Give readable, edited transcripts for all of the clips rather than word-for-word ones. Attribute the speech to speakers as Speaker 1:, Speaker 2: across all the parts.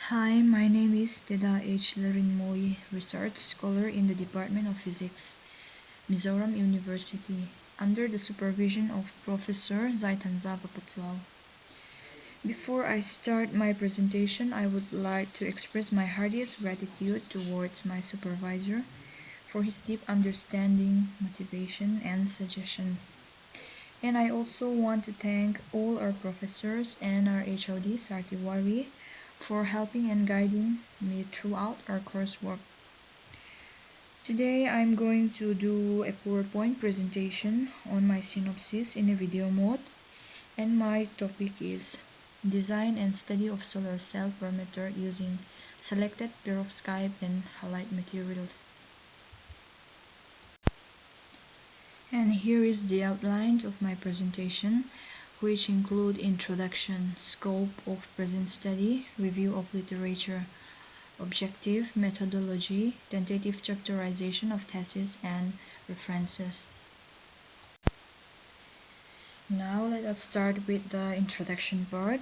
Speaker 1: Hi, my name is Teda H. Lalrinmawii, Research Scholar in the Department of Physics, Mizoram University, under the supervision of Professor Zaitanza Papatuao. Before I start my presentation, I would like to express my heartiest gratitude towards my supervisor for his deep understanding, motivation, and suggestions. And I also want to thank all our professors and our HOD, Sartiwari, for helping and guiding me throughout our coursework. Today I'm going to do a PowerPoint presentation on my synopsis in a video mode, and my topic is Design and Study of Solar Cell Parameter using selected perovskite and halide materials. And here is the outline of my presentation, which include introduction, scope of present study, review of literature, objective, methodology, tentative chapterization of thesis, and references. Now let us start with the introduction part.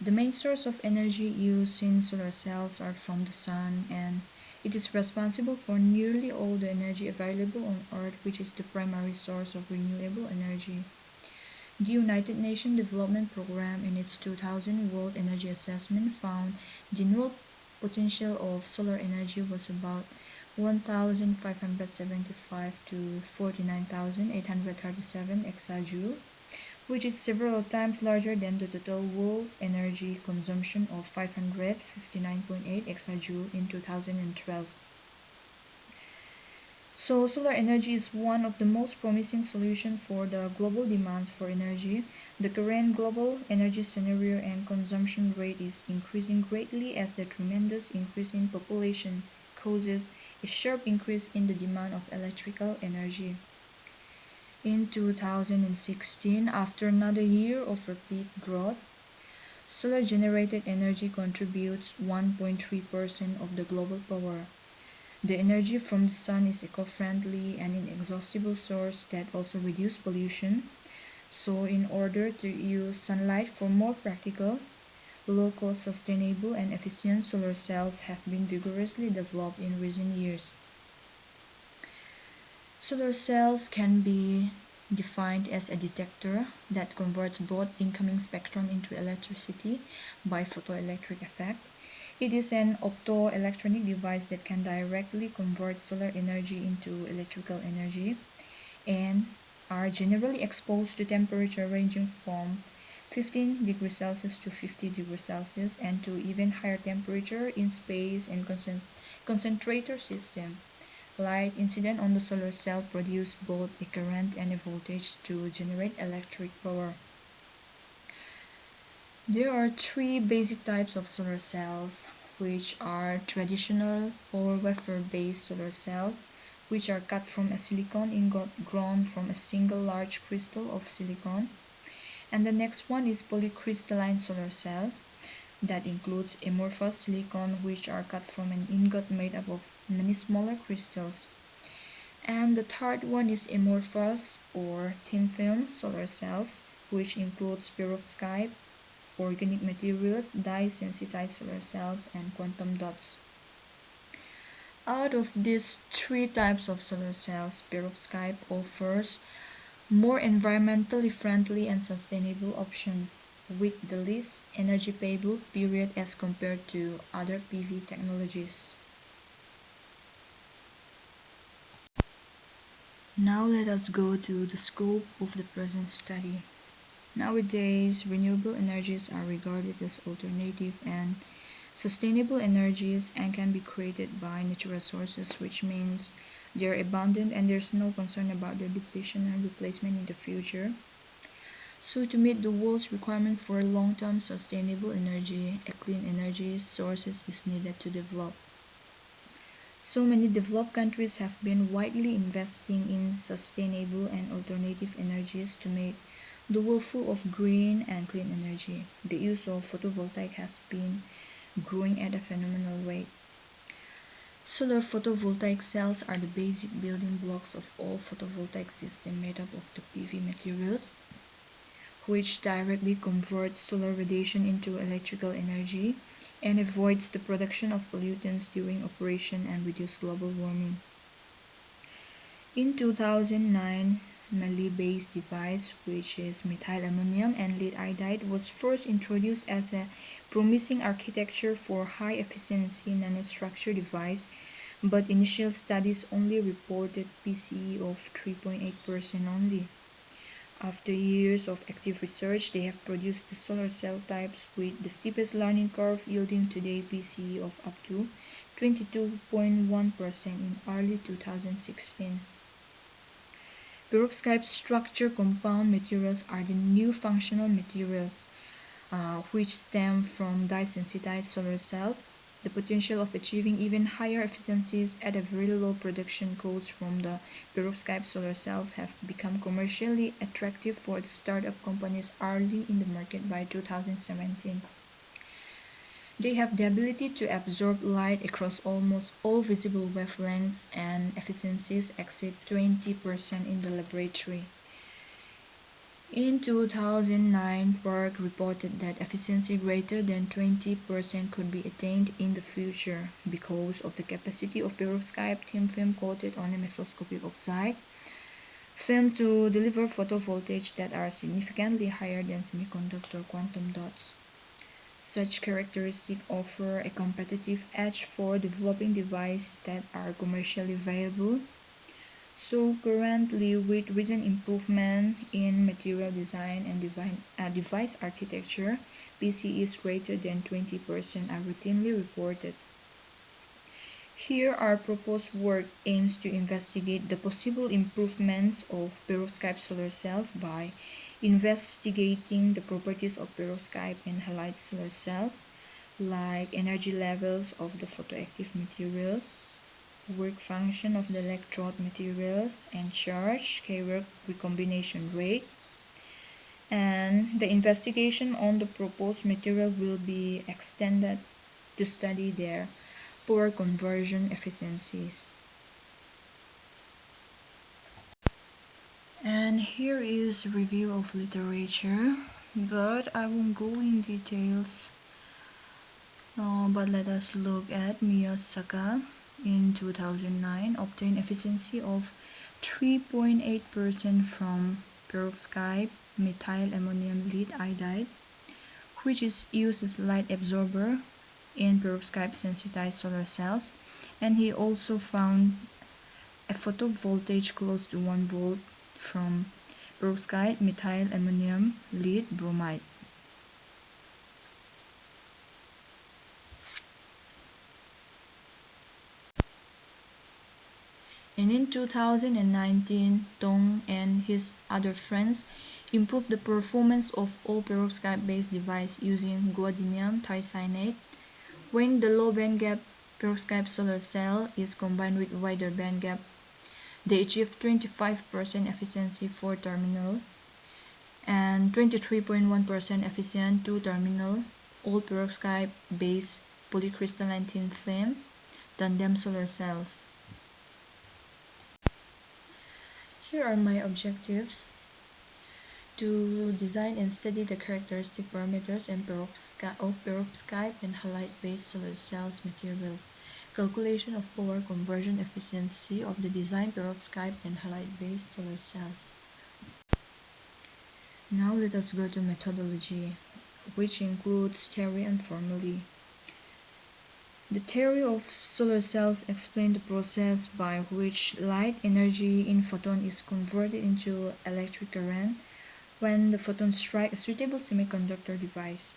Speaker 1: The main source of energy used in solar cells are from the sun, and it is responsible for nearly all the energy available on Earth, which is the primary source of renewable energy. The United Nations Development Programme in its 2000 World Energy Assessment found the annual potential of solar energy was about 1,575 to 49,837 exajoule, which is several times larger than the total world energy consumption of 559.8 exajoule in 2012. So solar energy is one of the most promising solutions for the global demands for energy. The current global energy scenario and consumption rate is increasing greatly as the tremendous increase in population causes a sharp increase in the demand of electrical energy. In 2016, after another year of rapid growth, solar-generated energy contributes 1.3% of the global power. The energy from the sun is eco-friendly and inexhaustible source that also reduces pollution. So in order to use sunlight for more practical, low-cost, sustainable, and efficient solar cells have been vigorously developed in recent years. Solar cells can be defined as a detector that converts both incoming spectrum into electricity by photoelectric effect. It is an optoelectronic device that can directly convert solar energy into electrical energy and are generally exposed to temperature ranging from 15 degrees Celsius to 50 degrees Celsius and to even higher temperature in space and concentrator system. Light incident on the solar cell produces both a current and a voltage to generate electric power. There are three basic types of solar cells, which are traditional or wafer-based solar cells, which are cut from a silicon ingot grown from a single large crystal of silicon. And the next one is polycrystalline solar cell, that includes amorphous silicon, which are cut from an ingot made up of many smaller crystals. And the third one is amorphous or thin film solar cells, which includes perovskite, organic materials, dye-sensitized solar cells, and quantum dots. Out of these three types of solar cells, perovskite offers more environmentally friendly and sustainable option with the least energy payable period as compared to other PV technologies. Now let us go to the scope of the present study. Nowadays, renewable energies are regarded as alternative and sustainable energies and can be created by natural sources, which means they are abundant and there's no concern about their depletion and replacement in the future. So to meet the world's requirement for long-term sustainable energy, a clean energy sources is needed to develop. So many developed countries have been widely investing in sustainable and alternative energies to make the world full of green and clean energy. The use of photovoltaic has been growing at a phenomenal rate. Solar photovoltaic cells are the basic building blocks of all photovoltaic systems made up of the PV materials, which directly converts solar radiation into electrical energy and avoids the production of pollutants during operation and reduce global warming. In 2009, Mali-based device, which is methyl ammonium and lead iodide, was first introduced as a promising architecture for high-efficiency nanostructure device, but initial studies only reported PCE of 3.8% only. After years of active research, they have produced the solar cell types with the steepest learning curve, yielding today PCE of up to 22.1% in early 2016. Perovskite structure compound materials are the new functional materials, which stem from dye-sensitized solar cells. The potential of achieving even higher efficiencies at a very low production cost from the perovskite solar cells have become commercially attractive for the startup companies early in the market by 2017. They have the ability to absorb light across almost all visible wavelengths, and efficiencies exceed 20% in the laboratory. In 2009, Park reported that efficiency greater than 20% could be attained in the future because of the capacity of perovskite thin film coated on a mesoscopic oxide film to deliver photovoltage that are significantly higher than semiconductor quantum dots. Such characteristics offer a competitive edge for developing devices that are commercially viable. So currently, with recent improvement in material design and device architecture, PCEs greater than 20% are routinely reported. Here, our proposed work aims to investigate the possible improvements of perovskite solar cells by investigating the properties of perovskite and halide solar cells, like energy levels of the photoactive materials, work function of the electrode materials, and charge, K-work recombination rate. And the investigation on the proposed material will be extended to study their power conversion efficiencies. And here is a review of literature, but I won't go in details. But let us look at Miyasaka. In 2009, obtained efficiency of 3.8% from perovskite methyl ammonium lead iodide, which is used as light absorber in perovskite sensitized solar cells, and he also found a photovoltage close to 1 volt from perovskite methyl ammonium lead bromide. And in 2019, Tong and his other friends improved the performance of all perovskite-based devices using guanidinium thiocyanate when the low bandgap perovskite solar cell is combined with wider bandgap. They achieved 25% efficiency 4-terminal and 23.1% efficient 2-terminal all perovskite-based polycrystalline thin film tandem solar cells. Here are my objectives: to design and study the characteristic parameters and perovskite and halide-based solar cells materials, calculation of power conversion efficiency of the designed perovskite and halide-based solar cells. Now let us go to methodology, which includes theory and formulae. The theory of solar cells explains the process by which light energy in photon is converted into electric current when the photons strike a suitable semiconductor device.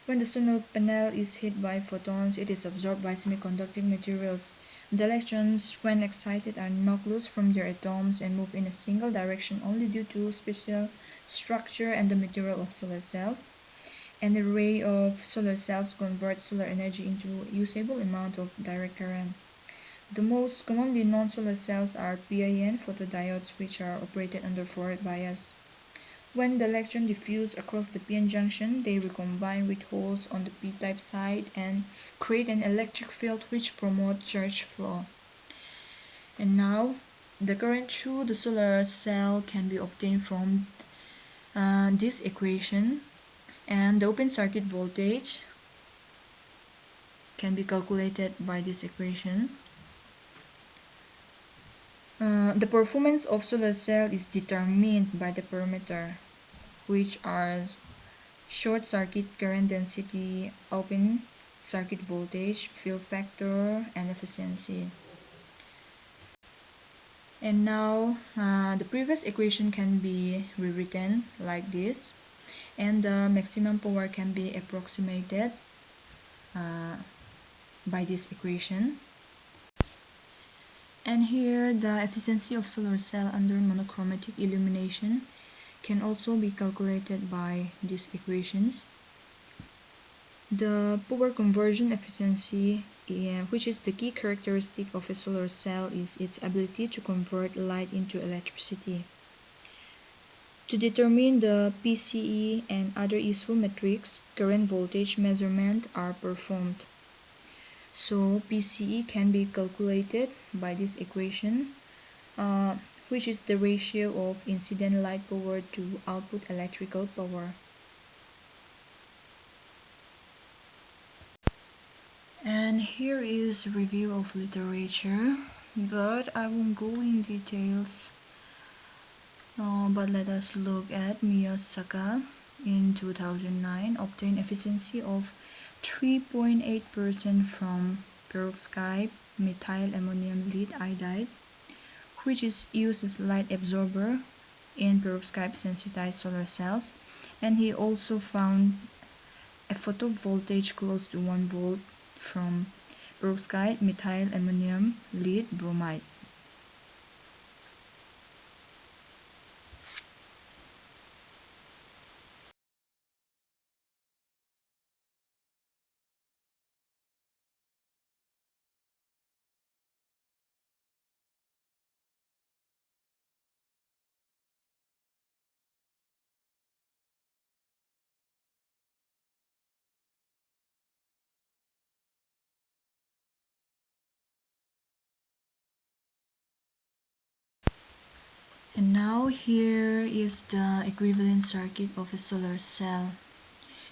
Speaker 1: When the solar panel is hit by photons, it is absorbed by semiconducting materials. The electrons, when excited, are knocked loose from their atoms and move in a single direction only due to special structure and the material of solar cells. An array of solar cells converts solar energy into a usable amount of direct current. The most commonly known solar cells are PIN photodiodes, which are operated under forward bias. When the electron diffuse across the PN junction, they recombine with holes on the p-type side and create an electric field which promotes charge flow. And now, the current through the solar cell can be obtained from this equation, and the open circuit voltage can be calculated by this equation. The performance of solar cell is determined by the parameter, which are short circuit current density, open circuit voltage, fill factor, and efficiency. And now the previous equation can be rewritten like this, and the maximum power can be approximated by this equation. And here the efficiency of solar cell under monochromatic illumination can also be calculated by these equations. The power conversion efficiency, which is the key characteristic of a solar cell, is its ability to convert light into electricity. To determine the PCE and other useful metrics, current voltage measurement are performed. So PCE can be calculated by this equation, which is the ratio of incident light power to output electrical power. And here is a review of literature, but I won't go in details. But let us look at Miyasaka in 2009 obtained efficiency of 3.8% from perovskite methyl ammonium lead iodide, which is used as light absorber in perovskite sensitized solar cells, and he also found a photovoltage close to 1 volt from perovskite methyl ammonium lead bromide. And now here is the equivalent circuit of a solar cell.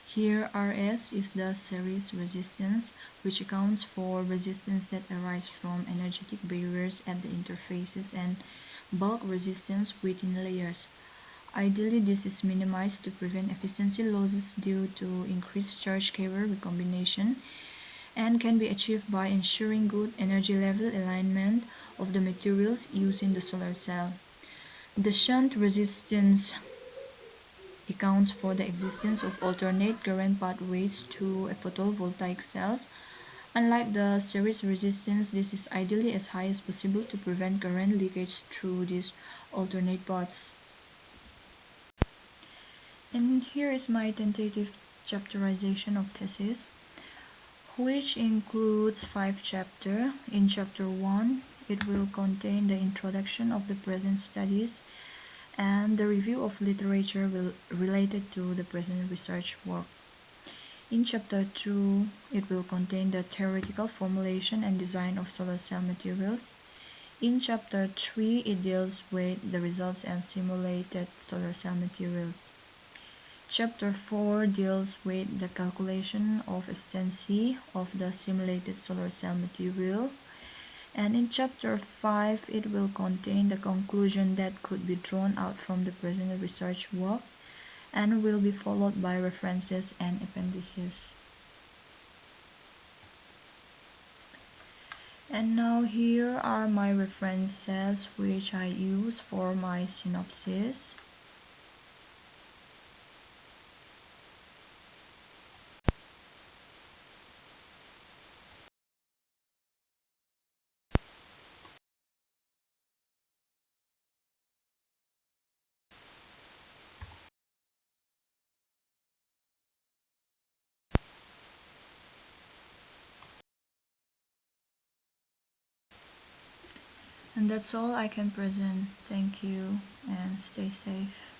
Speaker 1: Here Rs is the series resistance, which accounts for resistance that arise from energetic barriers at the interfaces, and bulk resistance within layers. Ideally, this is minimized to prevent efficiency losses due to increased charge carrier recombination, and can be achieved by ensuring good energy level alignment of the materials used in the solar cell. The shunt resistance accounts for the existence of alternate current pathways to a photovoltaic cells. Unlike the series resistance, this is ideally as high as possible to prevent current leakage through these alternate paths. And here is my tentative chapterization of thesis, which includes 5 chapters. In chapter 1, it will contain the introduction of the present studies and the review of literature related to the present research work. In chapter 2, it will contain the theoretical formulation and design of solar cell materials. In chapter 3, it deals with the results and simulated solar cell materials. Chapter 4 deals with the calculation of efficiency of the simulated solar cell material. And in chapter 5, it will contain the conclusion that could be drawn out from the present research work and will be followed by references and appendices. And now here are my references which I use for my synopsis. And that's all I can present. Thank you and stay safe.